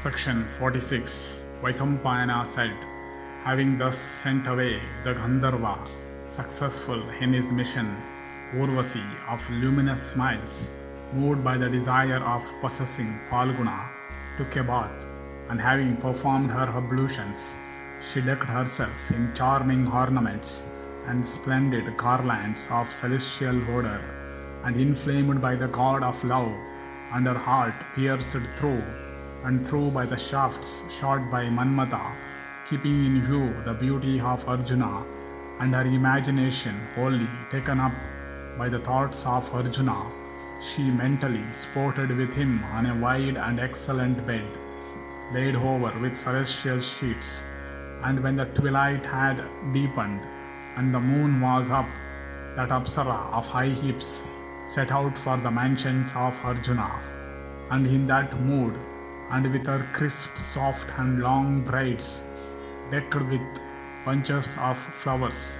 Section 46. Vaisampayana said, having thus sent away the Gandharva, successful in his mission, Urvasi of luminous smiles, moved by the desire of possessing Phalguna, took a bath, and having performed her ablutions, she decked herself in charming ornaments and splendid garlands of celestial odour, and inflamed by the god of love, and her heart pierced through and through by the shafts shot by Manmata, keeping in view the beauty of Arjuna, and her imagination wholly taken up by the thoughts of Arjuna, she mentally sported with him on a wide and excellent bed, laid over with celestial sheets. And when the twilight had deepened, and the moon was up, that Apsara of high hips set out for the mansions of Arjuna, and in that mood, and with her crisp, soft, and long braids, decked with bunches of flowers,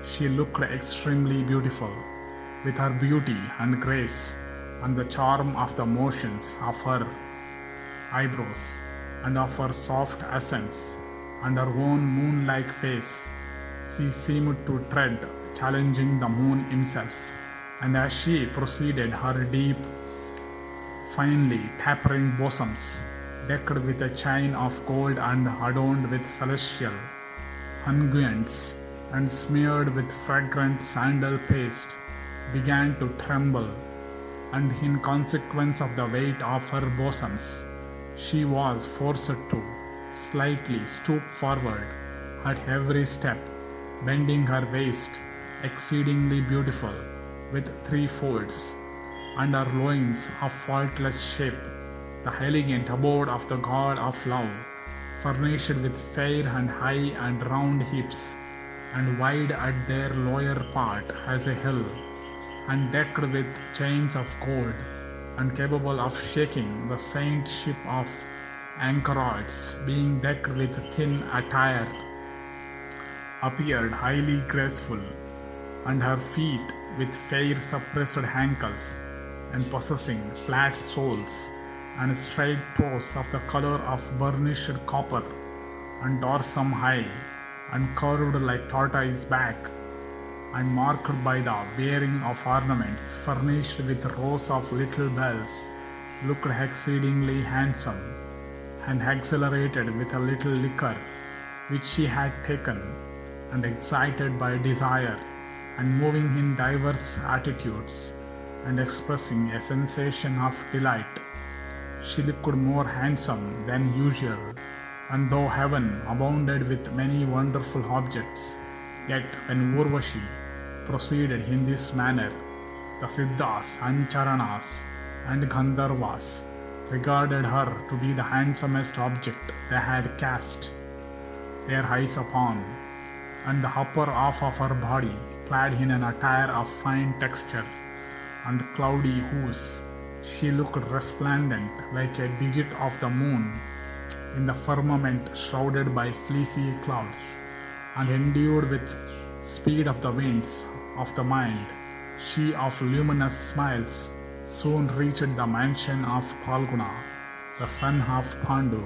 she looked extremely beautiful, with her beauty and grace, and the charm of the motions of her eyebrows, and of her soft accents, and her own moon-like face. She seemed to tread, challenging the moon himself, and as she proceeded, her deep, finely tapering bosoms, decked with a chain of gold and adorned with celestial unguents, and smeared with fragrant sandal paste, began to tremble, and in consequence of the weight of her bosoms, she was forced to slightly stoop forward at every step, bending her waist, exceedingly beautiful, with three folds, and her loins of faultless shape, the elegant abode of the god of love, furnished with fair and high and round hips, and wide at their lower part as a hill, and decked with chains of gold, and capable of shaking the saint ship of anchorites, being decked with thin attire, appeared highly graceful, and her feet with fair suppressed ankles, and possessing flat soles, and straight toes of the color of burnished copper, and dorsum high, and curved like tortoise back, and marked by the wearing of ornaments furnished with rows of little bells, looked exceedingly handsome, and exhilarated with a little liquor which she had taken, and excited by desire, and moving in divers attitudes, and expressing a sensation of delight. She looked more handsome than usual, and though heaven abounded with many wonderful objects, yet when Urvashi proceeded in this manner, the Siddhas and Charanas and Gandharvas regarded her to be the handsomest object they had cast their eyes upon, and the upper half of her body, clad in an attire of fine texture and cloudy hues, she looked resplendent like a digit of the moon in the firmament shrouded by fleecy clouds, and endued with speed of the winds of the mind. She of luminous smiles soon reached the mansion of Phalguna, the son of Pandu,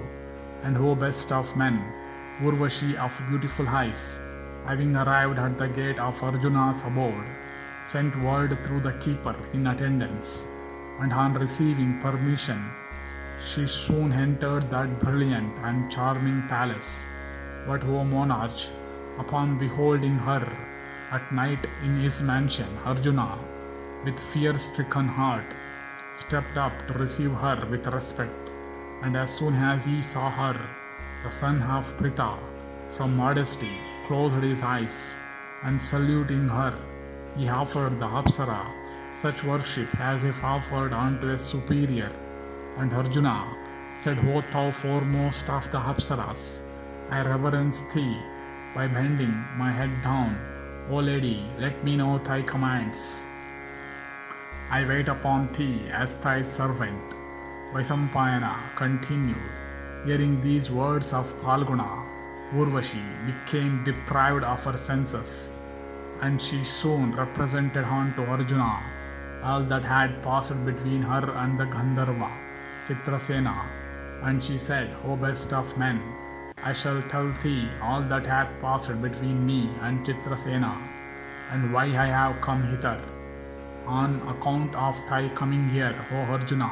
and O best of men, Urvashi of beautiful eyes, having arrived at the gate of Arjuna's abode, sent word through the keeper in attendance, and on receiving permission, she soon entered that brilliant and charming palace. But O monarch, upon beholding her at night in his mansion, Arjuna, with fear-stricken heart, stepped up to receive her with respect, and as soon as he saw her, the son of Pritha, from modesty, closed his eyes, and saluting her, he offered the Apsara such worship as if offered unto a superior. And Arjuna said, O thou foremost of the Apsaras, I reverence thee by bending my head down. O lady, let me know thy commands. I wait upon thee as thy servant. Vaisampayana continued. Hearing these words of Phalguna, Urvashi became deprived of her senses, and she soon represented unto Arjuna all that had passed between her and the Gandharva, Chitrasena, And she said, O best of men, I shall tell thee all that hath passed between me and Chitrasena, and why I have come hither. On account of thy coming here, O Arjuna,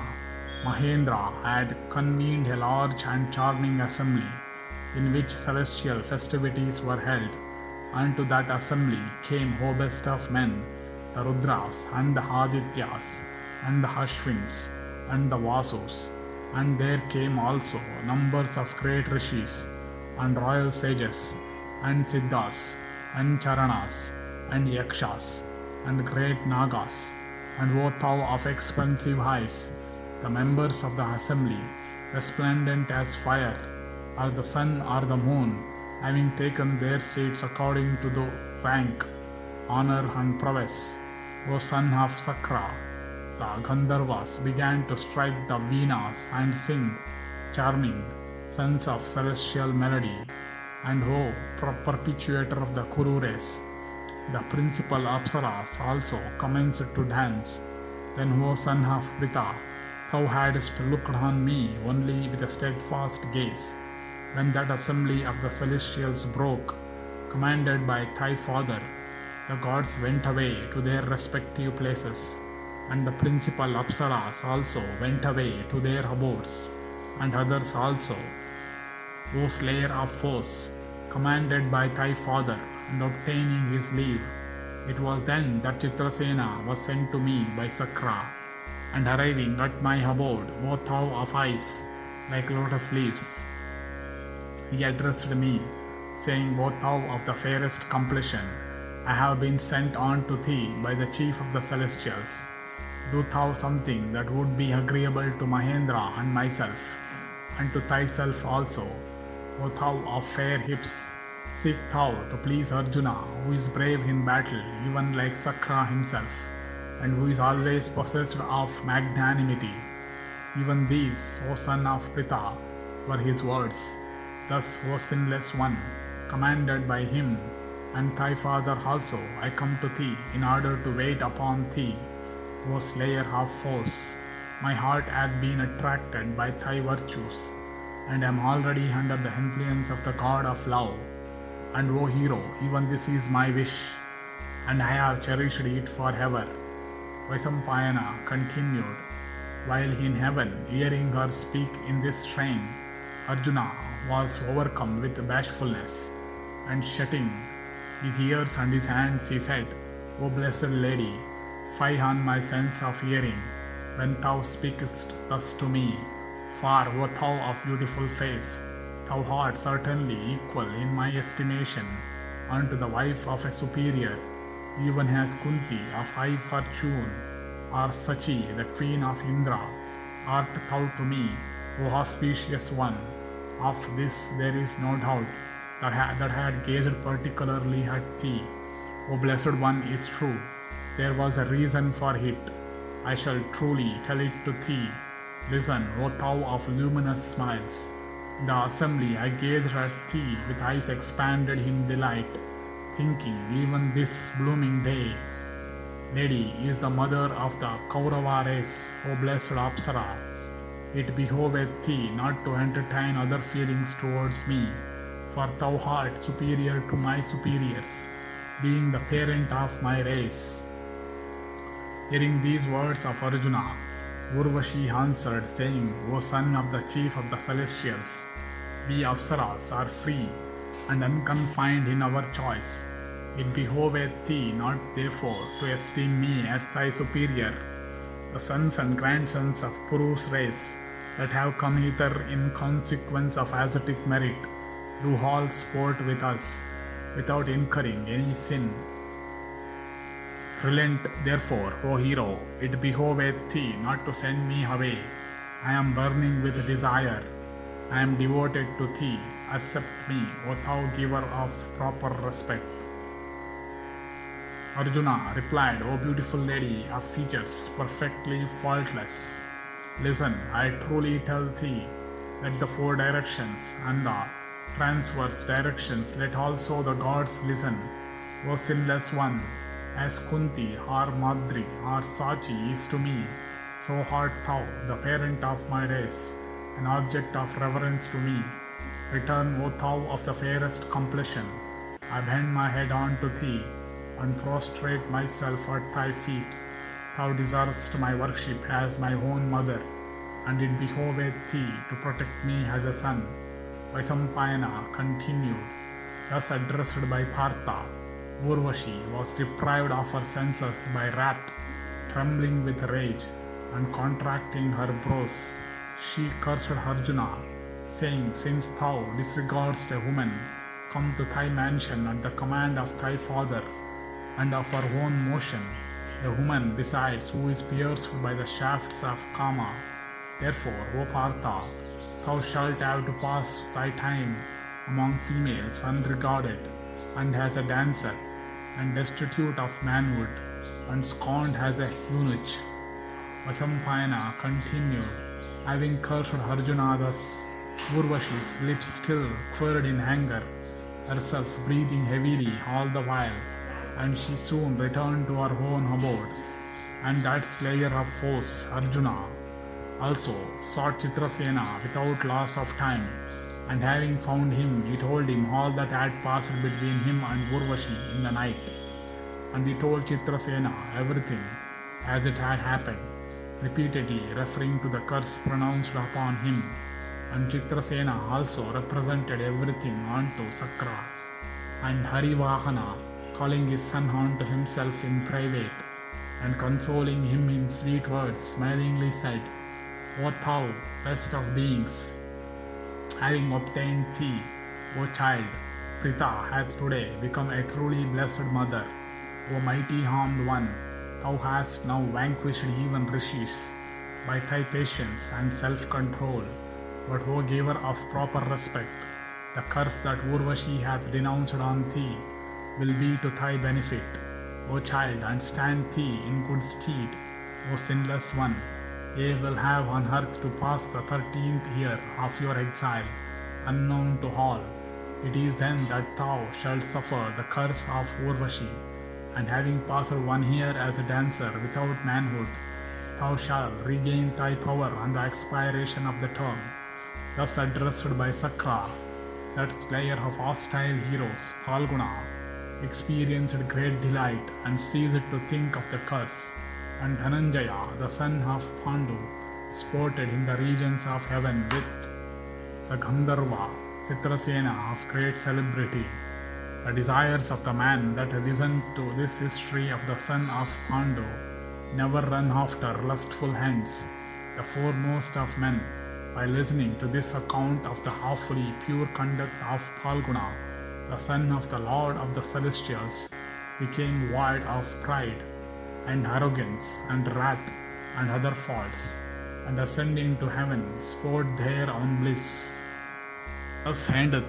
Mahendra had convened a large and charming assembly, in which celestial festivities were held. And to that assembly came, O best of men, the Rudras and the Adityas and the Ashwins and the Vasus. And there came also numbers of great rishis and royal sages and siddhas and charanas and yakshas and great nagas, and O thou of expensive eyes, the members of the assembly, resplendent as fire, or the sun or the moon, having taken their seats according to the rank, honor and prowess. O son of Sakra, the Gandharvas began to strike the Venas and sing charming sons of celestial melody. And O perpetuator of the Kuru race, the principal Apsaras also commenced to dance. Then, O son of Pritha, thou hadst looked on me only with a steadfast gaze, when that assembly of the celestials broke, commanded by thy father. The gods went away to their respective places, and the principal Apsaras also went away to their abodes, and others also. O slayer of foes, commanded by thy father, and obtaining his leave, it was then that Chitrasena was sent to me by Sakra, and arriving at my abode, O thou of eyes like lotus leaves, he addressed me, saying, O thou of the fairest complexion, I have been sent on to thee by the chief of the celestials. Do thou something that would be agreeable to Mahendra and myself, and to thyself also. O thou of fair hips, seek thou to please Arjuna, who is brave in battle, even like Sakra himself, and who is always possessed of magnanimity. Even these, O son of Pritha, were his words. Thus, O sinless one, commanded by him and thy father also, I come to thee in order to wait upon thee, O slayer of foes. My heart hath been attracted by thy virtues, and am already under the influence of the god of love. And O hero, even this is my wish, and I have cherished it forever. Vaisampayana continued, while in heaven, hearing her speak in this strain, Arjuna was overcome with bashfulness, and shutting his ears and his hands, he said, O blessed lady, fie on my sense of hearing, when thou speakest thus to me. For, O thou of beautiful face, thou art certainly equal in my estimation unto the wife of a superior, even as Kunti of high fortune, or Sachi, the queen of Indra, art thou to me, O auspicious one. Of this there is no doubt, that had gazed particularly at thee, O blessed one, is true. There was a reason for it. I shall truly tell it to thee. Listen, O thou of luminous smiles. In the assembly I gazed at thee with eyes expanded in delight, thinking, even this blooming day, lady is the mother of the Kaurava race, O blessed Apsara. It behoveth thee not to entertain other feelings towards me, for thou art superior to my superiors, being the parent of my race. Hearing these words of Arjuna, Urvasi answered, saying, O son of the chief of the celestials, we Apsaras are free and unconfined in our choice. It behoveth thee not therefore to esteem me as thy superior. The sons and grandsons of Puru's race that have come hither in consequence of ascetic merit do all sport with us without incurring any sin. Relent therefore, O hero, it behoveth thee not to send me away. I am burning with desire. I am devoted to thee. Accept me, O thou giver of proper respect. Arjuna replied, O beautiful lady of features perfectly faultless, listen, I truly tell thee that the four directions and the transverse directions let also the gods listen. O sinless one, as Kunti or Madri or Sachi is to me, so art thou, the parent of my race, an object of reverence to me. Return, O thou of the fairest complexion. I bend my head unto thee, and prostrate myself at thy feet. Thou deservest my worship as my own mother, and it behoveth thee to protect me as a son. Vaisampayana continued, thus addressed by Partha. Urvasi was deprived of her senses by wrath. Trembling with rage and contracting her brows, she cursed Arjuna, saying, since thou disregardest a woman, come to thy mansion at the command of thy father, and of her own motion. A woman decides who is pierced by the shafts of Kama. Therefore, O Partha, thou shalt have to pass thy time among females unregarded, and as a dancer, and destitute of manhood, and scorned as a eunuch. Vaisampayana continued, having cursed Arjuna thus, Urvashi's lips still quivered in anger, herself breathing heavily all the while, and she soon returned to her own abode. And that slayer of foes, Arjuna, also sought Chitrasena without loss of time, and having found him, he told him all that had passed between him and Urvashi in the night. And he told Chitrasena everything as it had happened, repeatedly referring to the curse pronounced upon him. And Chitrasena also represented everything unto Sakra, and Harivahana, calling his son unto himself in private, and consoling him in sweet words, smilingly said, O thou best of beings, having obtained thee, O child, Pritha hath today become a truly blessed mother. O mighty armed one, thou hast now vanquished even rishis by thy patience and self-control. But O giver of proper respect, the curse that Urvashi hath denounced on thee will be to thy benefit, O child, and stand thee in good stead, O sinless one. Ye will have on earth to pass the 13th year of your exile, unknown to all. It is then that thou shalt suffer the curse of Urvashi, and having passed 1 year as a dancer without manhood, thou shalt regain thy power on the expiration of the term. Thus addressed by Sakra, that slayer of hostile heroes, Phalguna, experienced great delight and ceased to think of the curse. And Dhananjaya, the son of Pandu, sported in the regions of heaven with the Gandharva, Chitrasena of great celebrity. The desires of the man that listen to this history of the son of Pandu never run after lustful hands. The foremost of men, by listening to this account of the awfully pure conduct of Phalguna, the son of the Lord of the Celestials, became void of pride and arrogance and wrath and other faults, and ascending to heaven, sport there on bliss. Thus endeth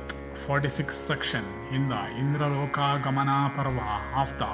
46th section in the Indralokagamana Parva of the